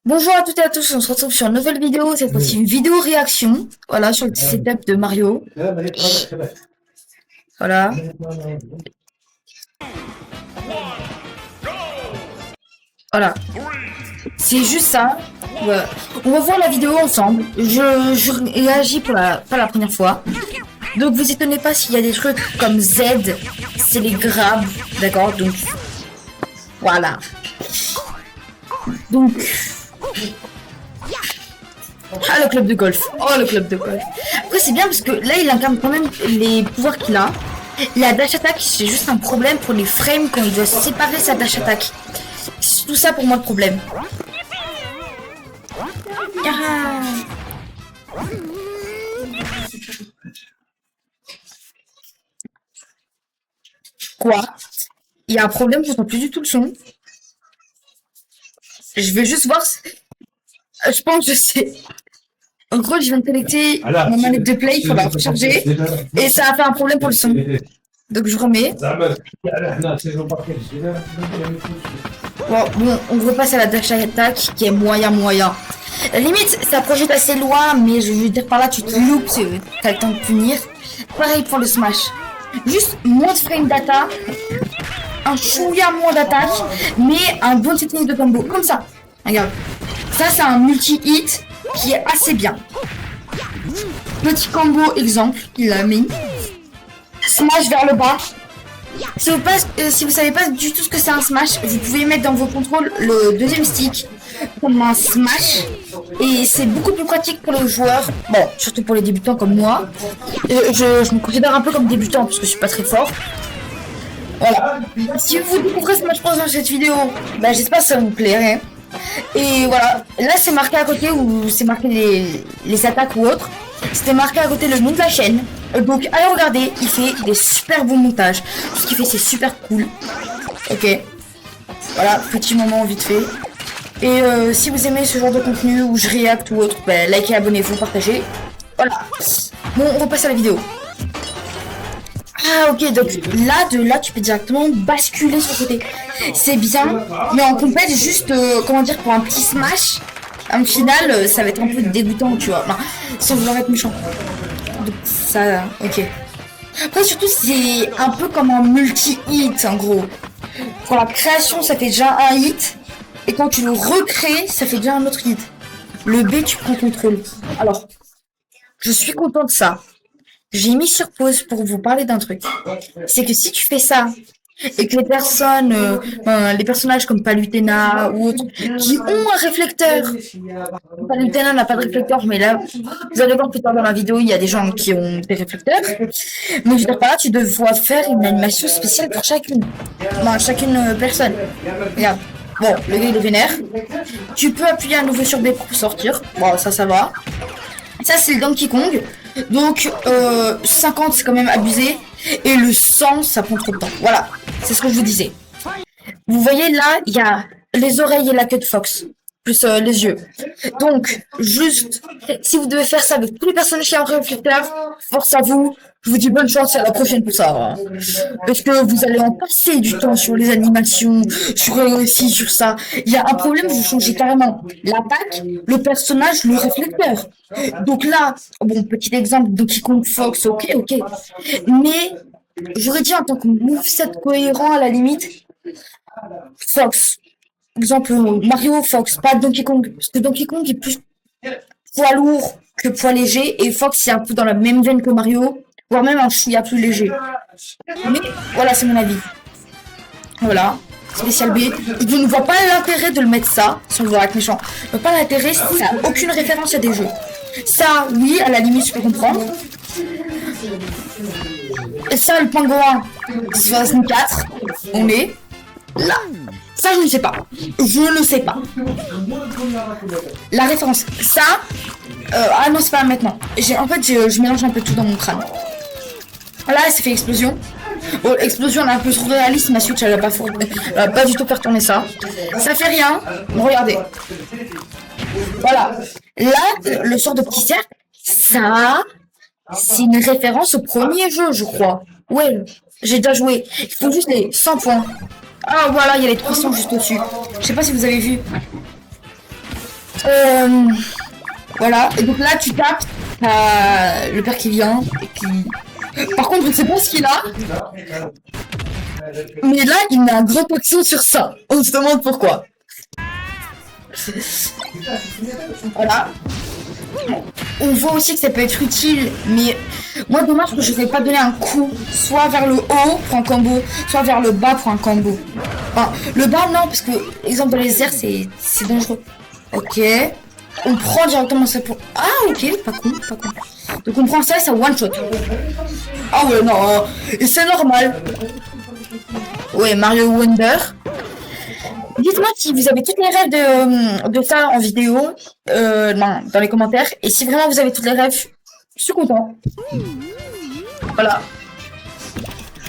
Bonjour à toutes et à tous, on se retrouve sur une nouvelle vidéo, cette fois-ci une vidéo réaction, voilà, sur le setup de Mario, voilà, voilà, c'est juste ça, voilà. On va voir la vidéo ensemble, je réagis pour pas la première fois, donc vous étonnez pas s'il y a des trucs comme Z, c'est les grabs, d'accord, donc, voilà, donc... Ah, le club de golf. Oh, le club de golf. Après, c'est bien parce que là, il incarne quand même les pouvoirs qu'il a. La dash attack, c'est juste un problème pour les frames quand il doit séparer sa dash attack. C'est tout ça pour moi le problème. Ah. Quoi? Il y a un problème, j'entends plus du tout le son. Je vais juste voir. Je pense que je sais. En gros, je viens de connecter mon manette de play, il faut la recharger. Et ça a fait un problème pour le son. Donc je remets. Bon, on repasse à la dash attack qui est moyen. La limite, ça projette assez loin, mais je veux dire par là, tu te loupes, t'as le temps de punir. Pareil pour le smash. Juste moins de frame data, un chouïa moins d'attaque, mais un bon technique de combo. Comme ça. Regarde. Ça, c'est un multi-hit qui est assez bien. Petit combo exemple qu'il a mis. Smash vers le bas. Si vous savez pas du tout ce que c'est un smash, vous pouvez mettre dans vos contrôles le deuxième stick comme un smash. Et c'est beaucoup plus pratique pour les joueurs. Bon, surtout pour les débutants comme moi. Je me considère un peu comme débutant parce que je suis pas très fort. Voilà. Si vous découvrez Smash Bros dans cette vidéo, bah, j'espère que ça vous plairait. Et voilà, là c'est marqué à côté où c'est marqué les attaques ou autres. C'était marqué à côté le nom de la chaîne. Donc allez regarder, il fait des super bons montages. Tout ce qu'il fait c'est super cool. Ok. Voilà, petit moment vite fait. Et si vous aimez ce genre de contenu où je réacte ou autre, bah, likez, abonnez-vous, partagez. Voilà. Bon, on repasse à la vidéo. Ah ok, donc là, de là, tu peux directement basculer sur le côté. C'est bien, mais en compète, juste, comment dire, pour un petit smash, en finale, ça va être un peu dégoûtant, tu vois. Enfin, sans vouloir être méchant. Donc ça, ok. Après, surtout, c'est un peu comme un multi-hit, en gros. Pour la création, ça fait déjà un hit, et quand tu le recrées, ça fait déjà un autre hit. Le B, tu prends contrôle. Alors, je suis content de ça. J'ai mis sur pause pour vous parler d'un truc. C'est que si tu fais ça et que les personnes, les personnages comme Palutena ou autres, qui ont un réflecteur, Palutena n'a pas de réflecteur, mais là, vous allez voir plus tard dans la vidéo, il y a des gens qui ont des réflecteurs. Mais je veux dire par là, tu devras faire une animation spéciale pour chacune. Non, chacune personne. Regarde. Bon, le gars il est vénère. Tu peux appuyer à nouveau sur B pour sortir. Bon, ça va. Ça, c'est le Donkey Kong. Donc, 50, c'est quand même abusé. Et le 100, ça prend trop de temps. Voilà, c'est ce que je vous disais. Vous voyez, là, il y a les oreilles et la queue de Fox. Plus les yeux. Donc, juste, si vous devez faire ça avec tous les personnages qui ont un réflecteur, force à vous. Je vous dis bonne chance et à la prochaine pour ça. Hein. Parce que vous allez en passer du temps sur les animations, sur aussi sur ça. Il y a un problème, vous changez carrément l'attaque, le personnage, le réflecteur. Donc là, bon, petit exemple, Donkey Kong Fox, ok. Mais, j'aurais dit en tant que moveset cohérent à la limite, Fox. Exemple, Mario Fox, pas Donkey Kong. Parce que Donkey Kong est plus poids lourd que poids léger. Et Fox, c'est un peu dans la même veine que Mario. Voire même un chouïa plus léger. Mais voilà, c'est mon avis. Voilà. Spécial B. Je ne vois pas l'intérêt de le mettre ça, sans vouloir être méchant. Je ne vois pas l'intérêt, ça n'a aucune référence à des jeux. Ça, oui, à la limite, je peux comprendre. Et ça, le pingouin, 64, on est là. Ça, je ne sais pas. Je ne sais pas. La référence, ça... ah non, c'est pas maintenant. En fait, je mélange un peu tout dans mon crâne. Là, ça fait explosion. Bon, explosion, on a un peu trop réaliste. Ma Switch, elle va pas du tout faire tourner ça. Ça fait rien. Bon, regardez. Voilà. Là, le sort de petit cercle, ça, c'est une référence au premier jeu, je crois. Ouais, j'ai déjà joué. Il faut juste les 100 points. Ah, voilà, il y a les 300 juste au-dessus. Je sais pas si vous avez vu. Euh, voilà, et donc là tu tapes, t'as le père qui vient, et puis... Par contre, je sais pas ce qu'il a, mais là il met un grand accent sur ça. On se demande pourquoi. Voilà. On voit aussi que ça peut être utile, mais moi dommage que je ne vais pas donner un coup, soit vers le haut pour un combo, soit vers le bas pour un combo. Enfin, le bas non, parce que exemple dans les airs c'est dangereux. Ok. On prend directement ça pour... Ah ok, pas cool, pas cool. Donc on prend ça et ça one shot. Ah ouais non, et c'est normal. Ouais, Mario Wonder. Dites-moi si vous avez toutes les rêves de ça en vidéo, dans les commentaires. Et si vraiment vous avez toutes les rêves, je suis content. Voilà.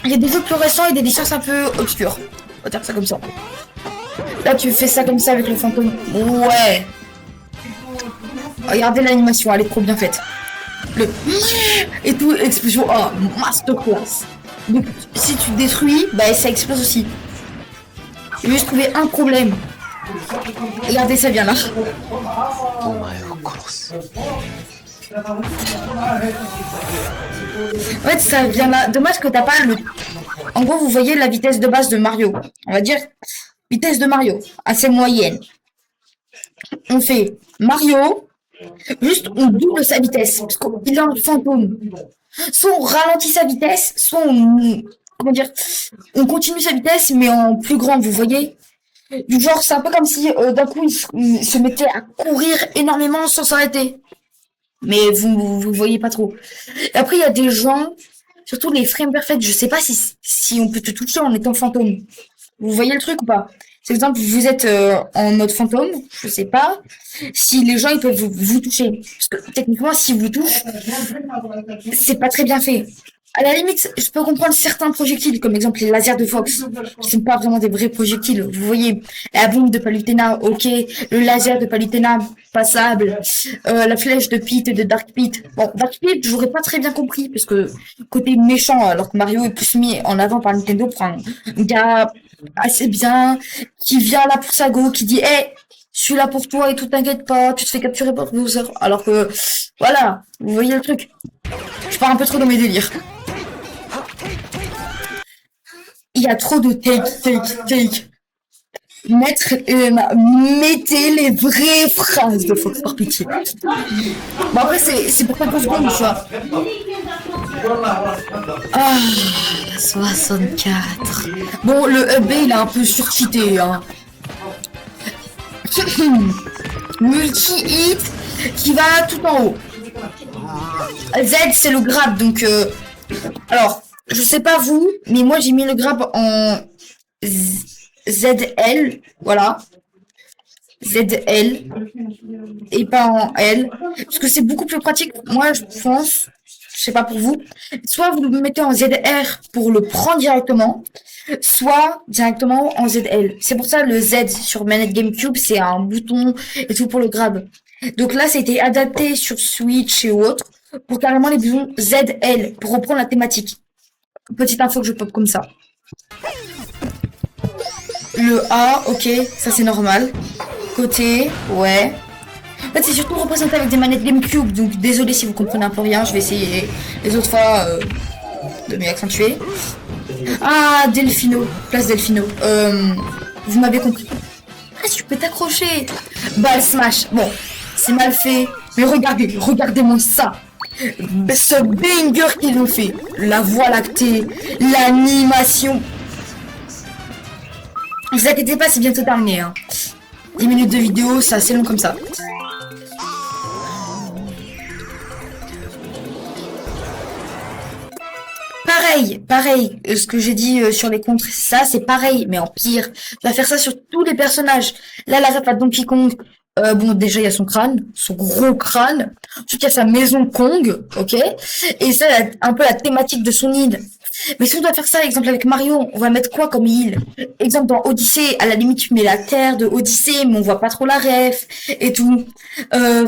Il y a des jeux plus récents et des licences un peu obscures. On va dire ça comme ça. Là, tu fais ça comme ça avec le fantôme. Ouais. Regardez l'animation, elle est trop bien faite. Le... Et tout, explosion. Oh, masterclass. Donc, si tu détruis, bah ça explose aussi. J'ai juste trouvé un problème. Regardez, ça vient là. En fait, ça vient là. Dommage que t'as pas le... En gros, vous voyez la vitesse de base de Mario. On va dire vitesse de Mario, assez moyenne. On fait Mario, juste on double sa vitesse, parce qu'il a un fantôme. Soit on ralentit sa vitesse, soit on... Comment dire, on continue sa vitesse, mais en plus grand, vous voyez. Du genre, c'est un peu comme si d'un coup, il se mettait à courir énormément sans s'arrêter. Mais vous voyez pas trop. Et après, il y a des gens, surtout les frames perfects, je sais pas si on peut te toucher en étant fantôme. Vous voyez le truc ou pas? C'est exemple, vous êtes en mode fantôme, je sais pas si les gens ils peuvent vous toucher. Parce que techniquement, s'ils vous touchent, c'est pas très bien fait. À la limite, je peux comprendre certains projectiles, comme exemple les lasers de Fox, qui sont pas vraiment des vrais projectiles. Vous voyez, la bombe de Palutena, ok, le laser de Palutena, passable, la flèche de Pete et de Dark Pete. Bon, Dark Pete, j'aurais pas très bien compris, parce que côté méchant, alors que Mario est plus mis en avant par Nintendo pour un gars assez bien, qui vient là pour sa go, qui dit, hey, je suis là pour toi et tout, t'inquiète pas, tu te fais capturer par Bowser. Alors que, voilà, vous voyez le truc. Je pars un peu trop dans mes délires. Il y a trop de take. Mettez les vraies phrases de Fox, par pitié. Bon, après, c'est pour 50 secondes, tu vois. Ah, 64. Bon, le UB, il est un peu surcheaté, hein. Multi-hit qui va tout en haut. Z, c'est le grab, donc... Alors, je sais pas vous, mais moi j'ai mis le grab en ZL, voilà. ZL et pas en L, parce que c'est beaucoup plus pratique. Moi je pense, je sais pas pour vous, soit vous le mettez en ZR pour le prendre directement, soit directement en ZL. C'est pour ça le Z sur manette GameCube, c'est un bouton et tout pour le grab. Donc là, c'était adapté sur Switch et autres pour carrément les boutons ZL pour reprendre la thématique. Petite info que je pop comme ça. Le A, ok, ça c'est normal. Côté, ouais. En fait, c'est surtout représenté avec des manettes GameCube, donc désolé si vous comprenez un peu rien. Je vais essayer les autres fois de m'y accentuer. Ah, Delphino, place Delphino. Vous m'avez compris. Ah, tu peux t'accrocher. Ball smash. Bon, c'est mal fait, mais regardez-moi ça. Ce banger qu'ils ont fait, la voie lactée, l'animation. Ne vous inquiétez pas, c'est bientôt terminé. Hein. 10 minutes de vidéo, c'est assez long comme ça. Pareil, ce que j'ai dit sur les contres, ça c'est pareil, mais en pire. Tu vas faire ça sur tous les personnages. Là, la ref à Donkey Kong. Bon, déjà, il y a son crâne, son gros crâne. Ensuite, il y a sa maison Kong, ok? Et ça, un peu la thématique de son île. Mais si on doit faire ça, exemple, avec Mario, on va mettre quoi comme île? Exemple, dans Odyssey, à la limite, tu mets la terre de Odyssey, mais on voit pas trop la ref, et tout.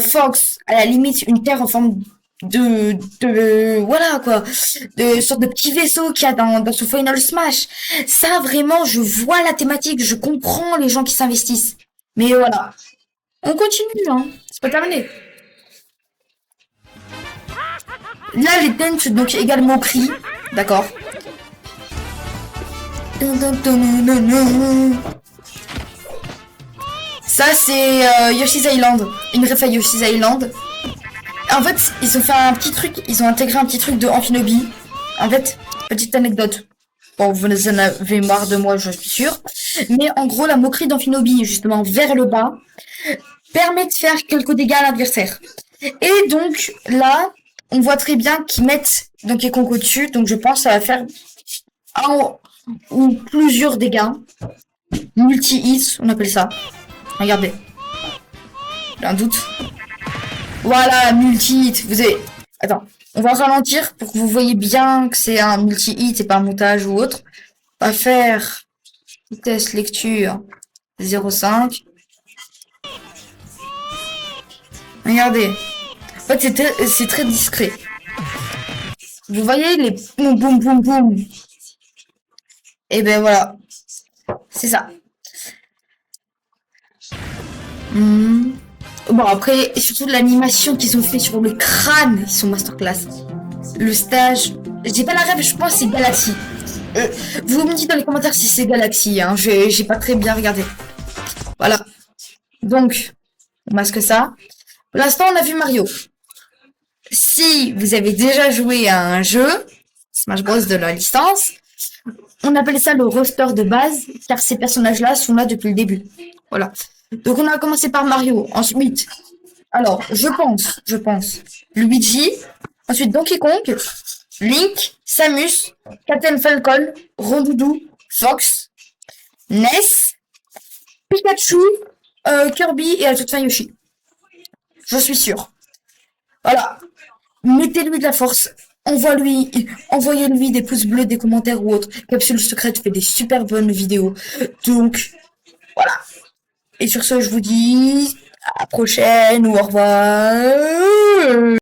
Fox, à la limite, une terre en forme voilà, quoi. De sorte de petit vaisseau qu'il y a dans ce Final Smash. Ça, vraiment, je vois la thématique, je comprends les gens qui s'investissent. Mais voilà. On continue, hein. C'est pas terminé. Là, les dents, donc également cri. D'accord. Ça, c'est Yoshi's Island. Une ref à Yoshi's Island. En fait, ils ont fait un petit truc. Ils ont intégré un petit truc de Amphinobi. En fait, petite anecdote. Bon, vous en avez marre de moi, je suis sûre. Mais en gros, la moquerie d'Amphinobi, justement, vers le bas, permet de faire quelques dégâts à l'adversaire. Et donc, là, on voit très bien qu'ils mettent Donkey Kong au-dessus. Donc, je pense que ça va faire un ou plusieurs dégâts. Multi-hits, on appelle ça. Regardez. J'ai un doute. Voilà, multi-hit. Vous avez... Attends, on va ralentir pour que vous voyez bien que c'est un multi-hit et pas un montage ou autre. On va faire vitesse lecture 0,5. Regardez. En fait, c'est très discret. Vous voyez les boum boum boum boum. Et ben voilà. C'est ça. Bon, après, surtout l'animation qu'ils ont fait sur le crâne, ils sont masterclass. Le stage, j'ai pas la rêve, je pense que c'est Galaxy. Vous me dites dans les commentaires si c'est Galaxy, hein, j'ai pas très bien regardé. Voilà. Donc, on masque ça. Pour l'instant, on a vu Mario. Si vous avez déjà joué à un jeu, Smash Bros de la licence, on appelle ça le roster de base, car ces personnages-là sont là depuis le début. Voilà. Donc on a commencé par Mario, ensuite, alors je pense, Luigi, ensuite Donkey Kong, Link, Samus, Captain Falcon, Rondoudou, Fox, Ness, Pikachu, Kirby et à toute fin Yoshi. Je suis sûr. Voilà. Mettez-lui de la force. Envoyez-lui des pouces bleus, des commentaires ou autres. Capsule Secrète fait des super bonnes vidéos. Donc, voilà. Et sur ce, je vous dis à la prochaine ou au revoir.